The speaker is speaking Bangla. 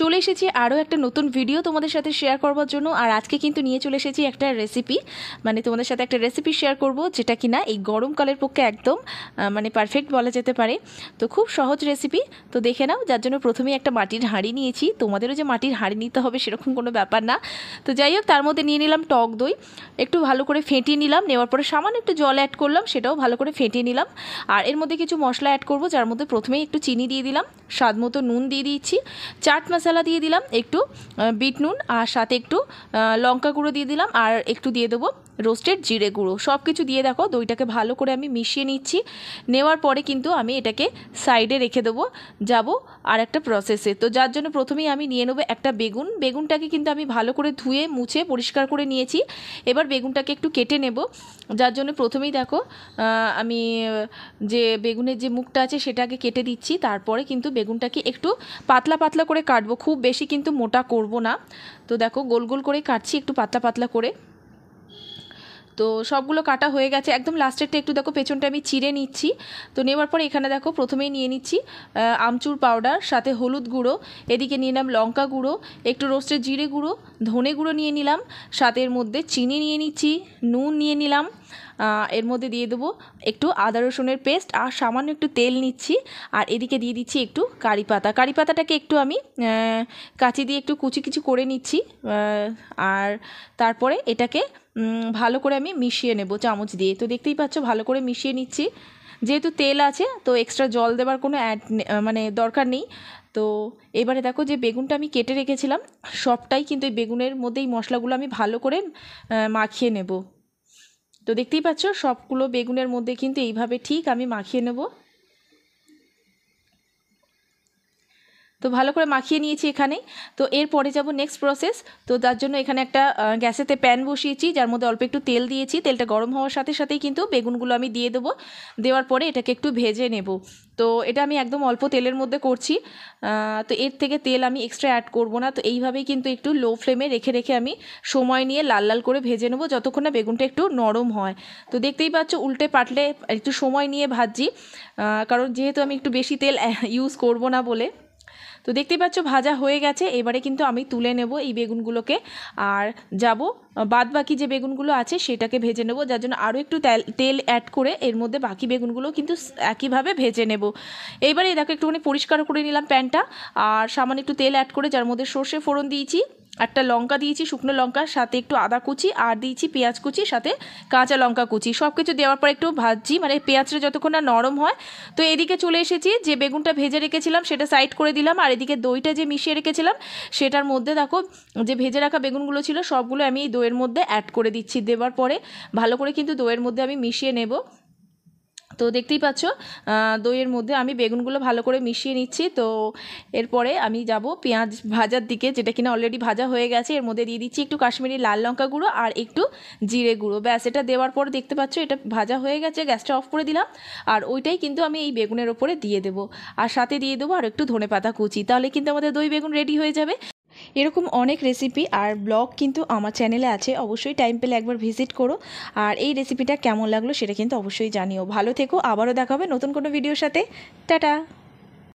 চলে এসেছি আরও একটা নতুন ভিডিও তোমাদের সাথে শেয়ার করবার জন্য। আর আজকে কিন্তু নিয়ে চলে এসেছি একটা রেসিপি, মানে তোমাদের সাথে একটা রেসিপি শেয়ার করব যেটা কিনা এই গরমকালের পক্ষে একদম মানে পারফেক্ট বলা যেতে পারে। তো খুব সহজ রেসিপি, তো দেখে নাও। যার জন্য প্রথমেই একটা মাটির হাঁড়ি নিয়েছি। তোমাদেরও যে মাটির হাঁড়ি নিতে হবে সেরকম কোনো ব্যাপার না। তো যাই হোক, তার মধ্যে নিয়ে নিলাম টক দই, একটু ভালো করে ফেটিয়ে নিলাম। নেওয়ার পরে সামান্য একটু জল অ্যাড করলাম, সেটাও ভালো করে ফেটিয়ে নিলাম। আর এর মধ্যে কিছু মশলা অ্যাড করব, যার মধ্যে প্রথমেই একটু চিনি দিয়ে দিলাম, স্বাদ মতো নুন দিয়ে দিচ্ছি, চাট মশলা দিয়ে দিলাম, একটু বিট নুন, আর সাথে একটু লঙ্কা গুঁড়ো দিয়ে দিলাম, আর একটু দিয়ে দেবো রোস্টেড জিরে গুঁড়ো। সব কিছু দিয়ে দেখো দইটাকে ভালো করে আমি মিশিয়ে নিচ্ছি। নেওয়ার পরে কিন্তু আমি এটাকে সাইডে রেখে দেবো, যাব আর একটা প্রসেসে। তো যার জন্য প্রথমেই আমি নিয়ে নেবো একটা বেগুন। বেগুনটাকে কিন্তু আমি ভালো করে ধুয়ে মুছে পরিষ্কার করে নিয়েছি। এবার বেগুনটাকে একটু কেটে নেব, যার জন্য প্রথমেই দেখো আমি যে বেগুনের যে মুখটা আছে সেটাকে কেটে দিচ্ছি। তারপরে কিন্তু বেগুনটাকে একটু পাতলা পাতলা করে কাটবো, খুব বেশি কিন্তু মোটা করব না। তো দেখো গোল গোল করে কাটছি, একটু পাতলা পাতলা করে। তো সবগুলো কাটা হয়ে গেছে, একদম লাস্টেরটা একটু দেখো পেছনটা আমি চিড়ে নিচ্ছি। তো নেওয়ার পরে এখানে দেখো প্রথমেই নিয়ে নিচ্ছি আমচুর পাউডার, সাথে হলুদ গুঁড়ো, এদিকে নিয়ে নিলাম লঙ্কা গুঁড়ো, একটু রোস্টেড জিরে গুঁড়ো, ধনে গুঁড়ো নিয়ে নিলাম, সাথে এর মধ্যে চিনি নিয়ে নিচ্ছি, নুন নিয়ে নিলাম, এর মধ্যে দিয়ে দেবো একটু আদা রসুনের পেস্ট, আর সামান্য একটু তেল নিচ্ছি। আর এদিকে দিয়ে দিচ্ছি একটু কারি পাতা। কারি পাতাটাকে একটু আমি কাঁচি দিয়ে একটু কুচি কুচি করে নিচ্ছি। আর তারপরে এটাকে ভালো করে আমি মিশিয়ে নেব চামচ দিয়ে। তো দেখতেই পাচ্ছ ভালো করে মিশিয়ে নিচ্ছি। যেহেতু তেল আছে তো এক্সট্রা জল দেওয়ার কোনো মানে দরকার নেই। তো এবারে দেখো যে বেগুনটা আমি কেটে রেখেছিলাম সবটাই কিন্তু এই বেগুনের মধ্যেই মশলাগুলো আমি ভালো করে মাখিয়ে নেব। তো দেখতেই পাচ্ছ সবগুলো বেগুনের মধ্যে কিন্তু এইভাবে ঠিক আমি মাখিয়ে নেব। তো ভালো করে মাখিয়ে নিয়েছি এখানে। তো এরপরে যাব নেক্সট প্রসেস। তো তার জন্য এখানে একটা গ্যাসেতে প্যান বসিয়েছি, যার মধ্যে অল্প একটু তেল দিয়েছি। তেলটা গরম হওয়ার সাথে সাথেই কিন্তু বেগুনগুলো আমি দিয়ে দেবো। দেওয়ার পরে এটাকে একটু ভেজে নেব। তো এটা আমি একদম অল্প তেলের মধ্যে করছি, তো এর থেকে তেল আমি এক্সট্রা অ্যাড করব না। তো এইভাবেই কিন্তু একটু লো ফ্লেমে রেখে রেখে আমি সময় নিয়ে লাল লাল করে ভেজে নেব, যতক্ষণ না বেগুনটা একটু নরম হয়। তো দেখতেই পাচ্ছ উল্টে পাল্টে একটু সময় নিয়ে ভাজছি, কারণ যেহেতু আমি একটু বেশি তেল ইউজ করব না বলে। তো দেখতেই পাচ্ছ ভাজা হয়ে গেছে। এবারে কিন্তু আমি তুলে নেব এই বেগুনগুলোকে, আর যাব বাদ বাকি যে বেগুনগুলো আছে সেটাকে ভেজে নেব, যার জন্য আরও একটু তেল অ্যাড করে এর মধ্যে বাকি বেগুনগুলো কিন্তু একইভাবে ভেজে নেব। এইবারে দেখো একটুখানি পরিষ্কার করে নিলাম প্যানটা, আর সামান্য একটু তেল অ্যাড করে যার মধ্যে সর্ষে ফোড়ন দিয়েছি, একটা লঙ্কা দিয়েছি শুকনো লঙ্কার সাথে একটু আদা কুচি, আর দিয়েছি পেঁয়াজ কুচি, সাথে কাঁচা লঙ্কা কুচি। সব কিছু দেওয়ার পর একটু ভাজছি, মানে পেঁয়াজটা যতক্ষণ না নরম হয়। তো এদিকে চলে এসেছি, যে বেগুনটা ভেজে রেখেছিলাম সেটা সাইড করে দিলাম, আর এদিকে দইটা যে মিশিয়ে রেখেছিলাম সেটার মধ্যে দেখো যে ভেজে রাখা বেগুনগুলো ছিল সবগুলো আমি এই দইয়ের মধ্যে অ্যাড করে দিচ্ছি। দেওয়ার পরে ভালো করে কিন্তু দইয়ের মধ্যে আমি মিশিয়ে নেব। তো দেখতেই পাচ্ছ দইয়ের মধ্যে আমি বেগুনগুলো ভালো করে মিশিয়ে নিচ্ছি। তো এরপরে আমি যাব পেঁয়াজ ভাজার দিকে, যেটা কিনা অলরেডি ভাজা হয়ে গেছে। এর মধ্যে দিয়ে দিচ্ছি একটু কাশ্মীরি লাল লঙ্কা গুঁড়ো আর একটু জিরে গুঁড়ো। ব্যাস, এটা দেওয়ার পর দেখতে পাচ্ছ এটা ভাজা হয়ে গেছে। গ্যাসটা অফ করে দিলাম, আর ওইটাই কিন্তু আমি এই বেগুনের ওপরে দিয়ে দেবো, আর সাথে দিয়ে দেবো আর একটু ধনেপাতা কুচি। তাহলে কিন্তু আমাদের দই বেগুন রেডি হয়ে যাবে। এরকম অনেক রেসিপি আর ব্লগ কিন্তু আমার চ্যানেলে আছে, অবশ্যই টাইম পেলে একবার ভিজিট করো। আর এই রেসিপিটা কেমন লাগলো সেটা কিন্তু অবশ্যই জানিও। ভালো থেকো, আবারও দেখা হবে নতুন কোনো ভিডিওর সাথে। টাটা।